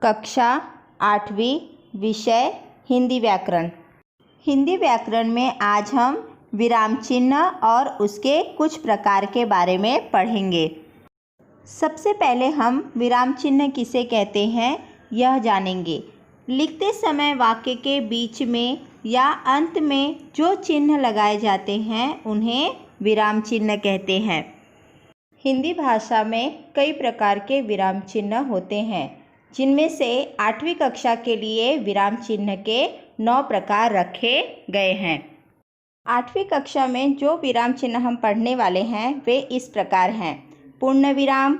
कक्षा 8वीं, विषय हिंदी व्याकरण। हिंदी व्याकरण में आज हम विराम चिन्ह और उसके कुछ प्रकार के बारे में पढ़ेंगे। सबसे पहले हम विराम चिन्ह किसे कहते हैं यह जानेंगे। लिखते समय वाक्य के बीच में या अंत में जो चिन्ह लगाए जाते हैं उन्हें विराम चिन्ह कहते हैं। हिंदी भाषा में कई प्रकार के विराम चिन्ह होते हैं, जिनमें से 8वीं कक्षा के लिए विराम चिन्ह के 9 प्रकार रखे गए हैं। 8वीं कक्षा में जो विराम चिन्ह हम पढ़ने वाले हैं वे इस प्रकार हैं: पूर्ण विराम,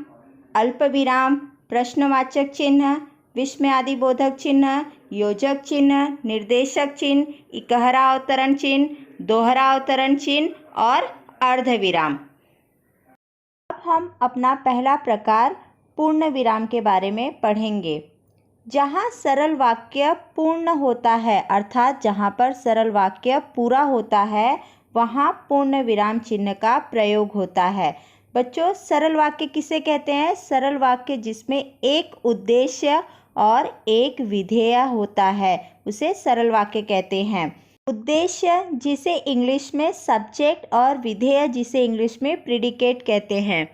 अल्प विराम, प्रश्नवाचक चिन्ह, विस्मयादिबोधक चिन्ह, योजक चिन्ह, निर्देशक चिन्ह, इकहरा अवतरण चिन्ह, दोहरा अवतरण चिन्ह और अर्धविराम। अब हम अपना पहला प्रकार पूर्ण विराम के बारे में पढ़ेंगे। जहाँ सरल वाक्य पूर्ण होता है, अर्थात जहाँ पर सरल वाक्य पूरा होता है, वहाँ पूर्ण विराम चिन्ह का प्रयोग होता है। बच्चों, सरल वाक्य किसे कहते हैं? सरल वाक्य जिसमें एक उद्देश्य और एक विधेय होता है उसे सरल वाक्य कहते हैं। उद्देश्य जिसे इंग्लिश में सब्जेक्ट और विधेय जिसे इंग्लिश में प्रीडिकेट कहते हैं।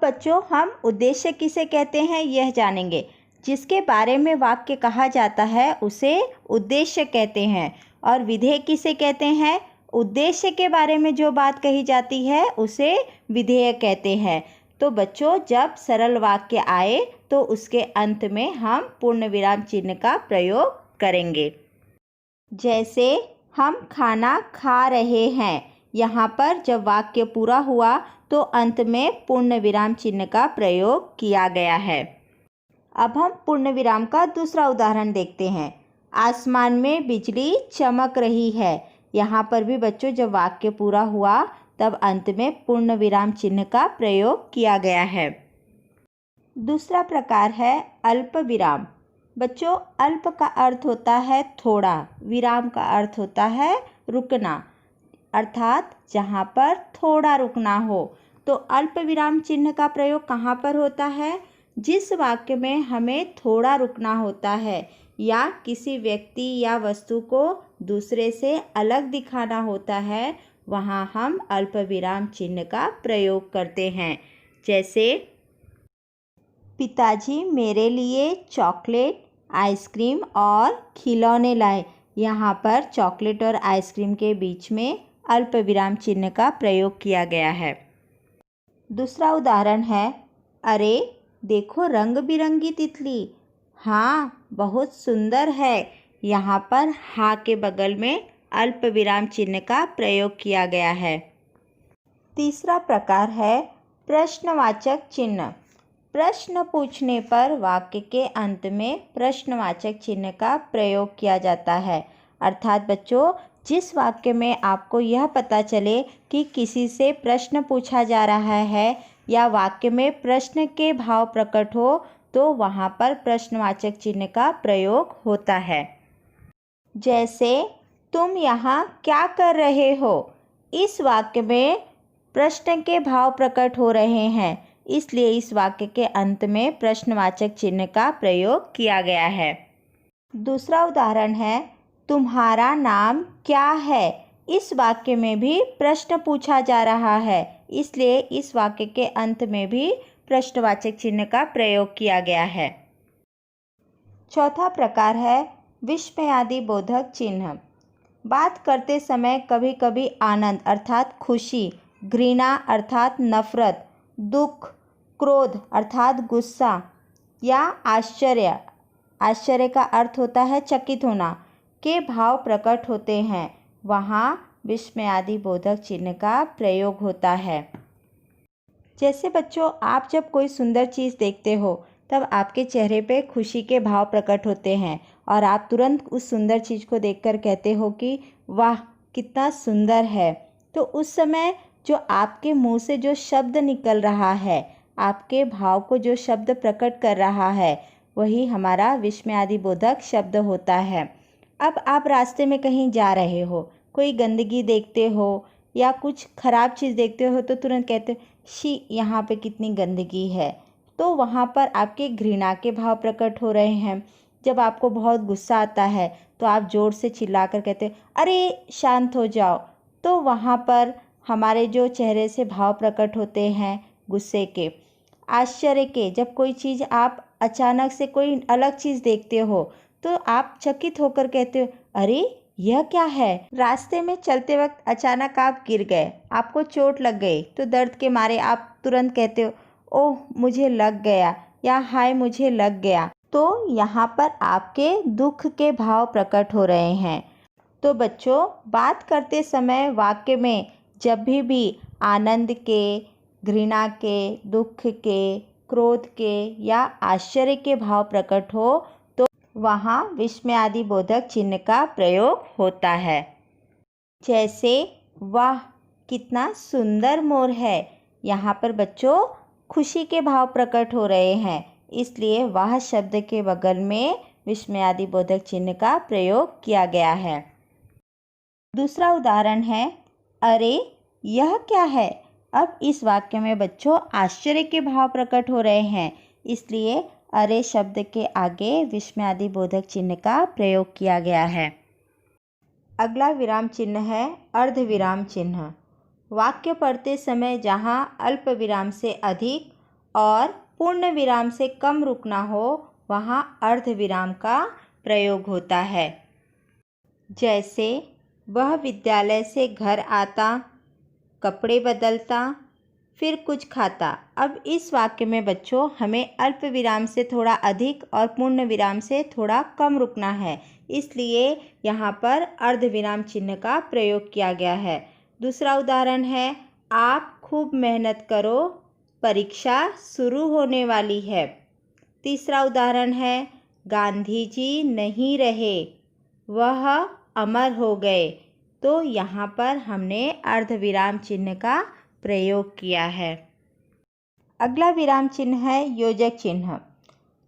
बच्चों, हम उद्देश्य किसे कहते हैं यह जानेंगे। जिसके बारे में वाक्य कहा जाता है उसे उद्देश्य कहते हैं। और विधेय किसे कहते हैं? उद्देश्य के बारे में जो बात कही जाती है उसे विधेय कहते हैं। तो बच्चों, जब सरल वाक्य आए तो उसके अंत में हम पूर्ण विराम चिन्ह का प्रयोग करेंगे। जैसे हम खाना खा रहे हैं, यहाँ पर जब वाक्य पूरा हुआ तो अंत में पूर्ण विराम चिन्ह का प्रयोग किया गया है। अब हम पूर्ण विराम का दूसरा उदाहरण देखते हैं। आसमान में बिजली चमक रही है। यहाँ पर भी बच्चों जब वाक्य पूरा हुआ तब अंत में पूर्ण विराम चिन्ह का प्रयोग किया गया है। दूसरा प्रकार है अल्प विराम। बच्चों, अल्प का अर्थ होता है थोड़ा, विराम का अर्थ होता है रुकना, अर्थात जहाँ पर थोड़ा रुकना हो। तो अल्प विराम चिन्ह का प्रयोग कहाँ पर होता है? जिस वाक्य में हमें थोड़ा रुकना होता है या किसी व्यक्ति या वस्तु को दूसरे से अलग दिखाना होता है, वहाँ हम अल्प विराम चिन्ह का प्रयोग करते हैं। जैसे पिताजी मेरे लिए चॉकलेट, आइसक्रीम और खिलौने लाए। यहाँ पर चॉकलेट और आइसक्रीम के बीच में अल्प विराम चिन्ह का प्रयोग किया गया है। दूसरा उदाहरण है, अरे देखो रंग बिरंगी तितली। हाँ, बहुत सुंदर है। यहाँ पर हाँ के बगल में अल्प विराम चिन्ह का प्रयोग किया गया है। तीसरा प्रकार है प्रश्नवाचक चिन्ह। प्रश्न पूछने पर वाक्य के अंत में प्रश्नवाचक चिन्ह का प्रयोग किया जाता है। अर्थात बच्चों, जिस वाक्य में आपको यह पता चले कि किसी से प्रश्न पूछा जा रहा है या वाक्य में प्रश्न के भाव प्रकट हो तो वहाँ पर प्रश्नवाचक चिन्ह का प्रयोग होता है। जैसे तुम यहाँ क्या कर रहे हो? इस वाक्य में प्रश्न के भाव प्रकट हो रहे हैं, इसलिए इस वाक्य के अंत में प्रश्नवाचक चिन्ह का प्रयोग किया गया है। दूसरा उदाहरण है, तुम्हारा नाम क्या है? इस वाक्य में भी प्रश्न पूछा जा रहा है, इसलिए इस वाक्य के अंत में भी प्रश्नवाचक चिन्ह का प्रयोग किया गया है। चौथा प्रकार है विस्मयादिबोधक चिन्ह। बात करते समय कभी कभी आनंद अर्थात खुशी, घृणा अर्थात नफरत, दुख, क्रोध अर्थात गुस्सा या आश्चर्य, आश्चर्य का अर्थ होता है चकित होना, के भाव प्रकट होते हैं, वहाँ विस्मयादिबोधक चिन्ह का प्रयोग होता है। जैसे बच्चों, आप जब कोई सुंदर चीज़ देखते हो तब आपके चेहरे पे खुशी के भाव प्रकट होते हैं और आप तुरंत उस सुंदर चीज़ को देखकर कहते हो कि वाह कितना सुंदर है। तो उस समय जो आपके मुंह से जो शब्द निकल रहा है, आपके भाव को जो शब्द प्रकट कर रहा है, वही हमारा विस्मयादिबोधक शब्द होता है। अब आप रास्ते में कहीं जा रहे हो, कोई गंदगी देखते हो या कुछ खराब चीज़ देखते हो तो तुरंत कहते हो शी यहाँ पे कितनी गंदगी है। तो वहाँ पर आपके घृणा के भाव प्रकट हो रहे हैं। जब आपको बहुत गुस्सा आता है तो आप ज़ोर से चिल्लाकर कहते हो अरे शांत हो जाओ, तो वहाँ पर हमारे जो चेहरे से भाव प्रकट होते हैं गुस्से के। आश्चर्य के, जब कोई चीज़ आप अचानक से कोई अलग चीज़ देखते हो तो आप चकित होकर कहते हो अरे यह क्या है। रास्ते में चलते वक्त अचानक आप गिर गए, आपको चोट लग गई, तो दर्द के मारे आप तुरंत कहते हो ओह मुझे लग गया या हाय मुझे लग गया। तो यहाँ पर आपके दुख के भाव प्रकट हो रहे हैं। तो बच्चों, बात करते समय वाक्य में जब भी आनंद के, घृणा के, दुख के, क्रोध के या आश्चर्य के भाव प्रकट हो तो वहाँ विस्मयादि बोधक चिन्ह का प्रयोग होता है। जैसे वाह कितना सुंदर मोर है, यहाँ पर बच्चों खुशी के भाव प्रकट हो रहे हैं, इसलिए वाह शब्द के बगल में विस्मयादि बोधक चिन्ह का प्रयोग किया गया है। दूसरा उदाहरण है अरे यह क्या है। अब इस वाक्य में बच्चों आश्चर्य के भाव प्रकट हो रहे हैं, इसलिए अरे शब्द के आगे विस्मयादि बोधक चिन्ह का प्रयोग किया गया है। अगला विराम चिन्ह है अर्ध विराम चिन्ह। वाक्य पढ़ते समय जहाँ अल्प विराम से अधिक और पूर्ण विराम से कम रुकना हो वहाँ अर्ध विराम का प्रयोग होता है। जैसे वह विद्यालय से घर आता, कपड़े बदलता, फिर कुछ खाता। अब इस वाक्य में बच्चों हमें अल्प विराम से थोड़ा अधिक और पूर्ण विराम से थोड़ा कम रुकना है, इसलिए यहाँ पर अर्ध विराम चिन्ह का प्रयोग किया गया है। दूसरा उदाहरण है आप खूब मेहनत करो, परीक्षा शुरू होने वाली है। तीसरा उदाहरण है गांधी जी नहीं रहे, वह अमर हो गए। तो यहाँ पर हमने अर्ध विराम चिन्ह का प्रयोग किया है। अगला विराम चिन्ह है योजक चिन्ह।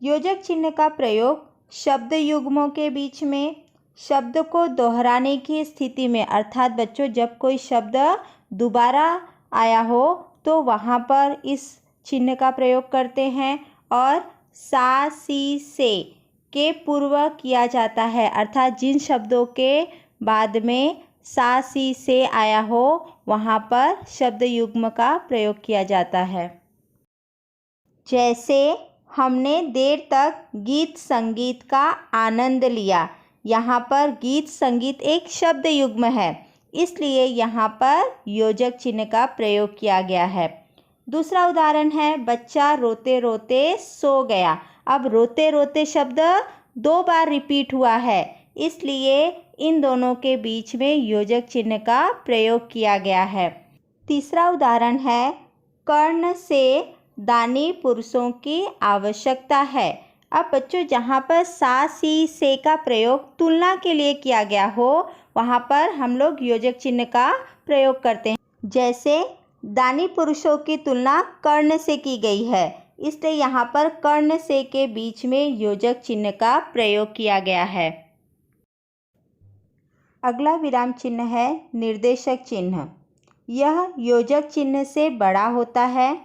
योजक चिन्ह का प्रयोग शब्द युग्मों के बीच में, शब्द को दोहराने की स्थिति में, अर्थात बच्चों जब कोई शब्द दोबारा आया हो तो वहाँ पर इस चिन्ह का प्रयोग करते हैं, और सा सी से के पूर्व किया जाता है, अर्थात जिन शब्दों के बाद में सा सी से आया हो वहाँ पर शब्द युग्म का प्रयोग किया जाता है। जैसे हमने देर तक गीत संगीत का आनंद लिया, यहाँ पर गीत संगीत एक शब्द युग्म है, इसलिए यहाँ पर योजक चिन्ह का प्रयोग किया गया है। दूसरा उदाहरण है बच्चा रोते रोते सो गया। अब रोते रोते शब्द 2 बार रिपीट हुआ है, इसलिए इन दोनों के बीच में योजक चिन्ह का प्रयोग किया गया है। तीसरा उदाहरण है कर्ण से दानी पुरुषों की आवश्यकता है। अब बच्चों जहाँ पर सा सी से का प्रयोग तुलना के लिए किया गया हो वहाँ पर हम लोग योजक चिन्ह का प्रयोग करते हैं। जैसे दानी पुरुषों की तुलना कर्ण से की गई है, इसलिए यहाँ पर कर्ण से के बीच में योजक चिन्ह का प्रयोग किया गया है। अगला विराम चिन्ह है निर्देशक चिन्ह। यह योजक चिन्ह से बड़ा होता है।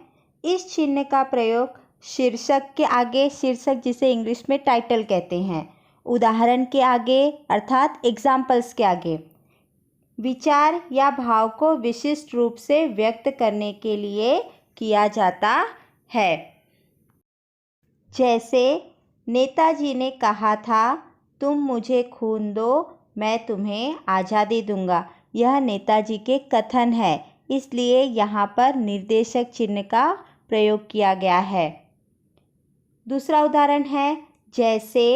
इस चिन्ह का प्रयोग शीर्षक के आगे, शीर्षक जिसे इंग्लिश में टाइटल कहते हैं, उदाहरण के आगे अर्थात एग्जाम्पल्स के आगे, विचार या भाव को विशिष्ट रूप से व्यक्त करने के लिए किया जाता है। जैसे नेताजी ने कहा था तुम मुझे खून दो मैं तुम्हें आज़ादी दूंगा। यह नेताजी के कथन है, इसलिए यहाँ पर निर्देशक चिन्ह का प्रयोग किया गया है। दूसरा उदाहरण है जैसे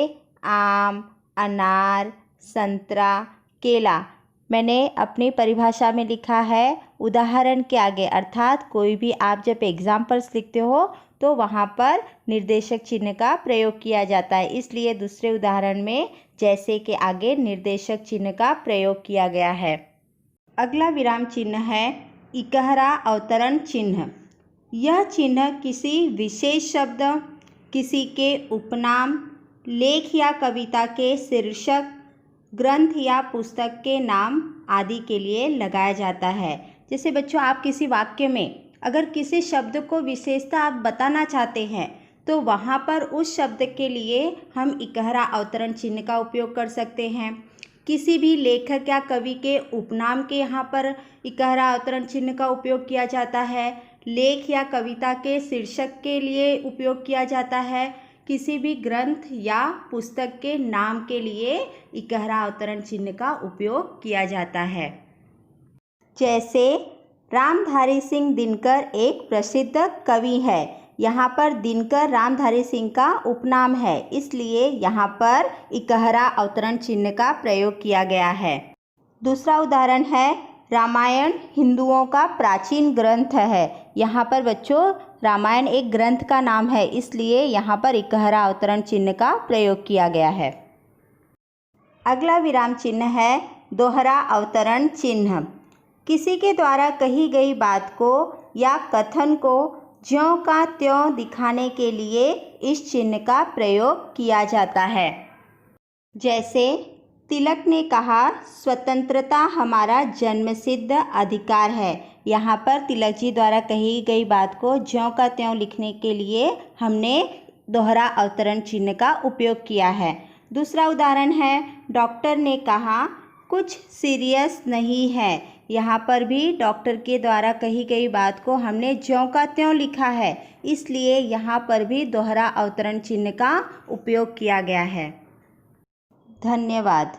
आम, अनार, संतरा, केला। मैंने अपनी परिभाषा में लिखा है उदाहरण के आगे, अर्थात कोई भी आप जब एग्जाम्पल्स लिखते हो तो वहाँ पर निर्देशक चिन्ह का प्रयोग किया जाता है, इसलिए दूसरे उदाहरण में जैसे के आगे निर्देशक चिन्ह का प्रयोग किया गया है। अगला विराम चिन्ह है इकहरा अवतरण चिन्ह। यह चिन्ह किसी विशेष शब्द, किसी के उपनाम, लेख या कविता के शीर्षक, ग्रंथ या पुस्तक के नाम आदि के लिए लगाया जाता है। जैसे बच्चों आप किसी वाक्य में अगर किसी शब्द को विशेषता आप बताना चाहते हैं तो वहाँ पर उस शब्द के लिए हम इकहरा अवतरण चिन्ह का उपयोग कर सकते हैं। किसी भी लेखक या कवि के उपनाम के यहाँ पर इकहरा अवतरण चिन्ह का उपयोग किया जाता है। लेख या कविता के शीर्षक के लिए उपयोग किया जाता है। किसी भी ग्रंथ या पुस्तक के नाम के लिए इकहरा अवतरण चिन्ह का उपयोग किया जाता है। जैसे रामधारी सिंह दिनकर एक प्रसिद्ध कवि है। यहाँ पर दिनकर रामधारी सिंह का उपनाम है, इसलिए यहाँ पर इकहरा अवतरण चिन्ह का प्रयोग किया गया है। दूसरा उदाहरण है, रामायण हिंदुओं का प्राचीन ग्रंथ है। यहाँ पर बच्चों रामायण एक ग्रंथ का नाम है, इसलिए यहाँ पर इकहरा अवतरण चिन्ह का प्रयोग किया गया है। अगला विराम चिन्ह है दोहरा अवतरण चिन्ह। किसी के द्वारा कही गई बात को या कथन को ज्यों का त्यों दिखाने के लिए इस चिन्ह का प्रयोग किया जाता है। जैसे तिलक ने कहा, स्वतंत्रता हमारा जन्मसिद्ध अधिकार है। यहाँ पर तिलक जी द्वारा कही गई बात को ज्यों का त्यों लिखने के लिए हमने दोहरा अवतरण चिन्ह का उपयोग किया है। दूसरा उदाहरण है, डॉक्टर ने कहा, कुछ सीरियस नहीं है। यहाँ पर भी डॉक्टर के द्वारा कही गई बात को हमने ज्यों का त्यों लिखा है, इसलिए यहाँ पर भी दोहरा अवतरण चिन्ह का उपयोग किया गया है। धन्यवाद।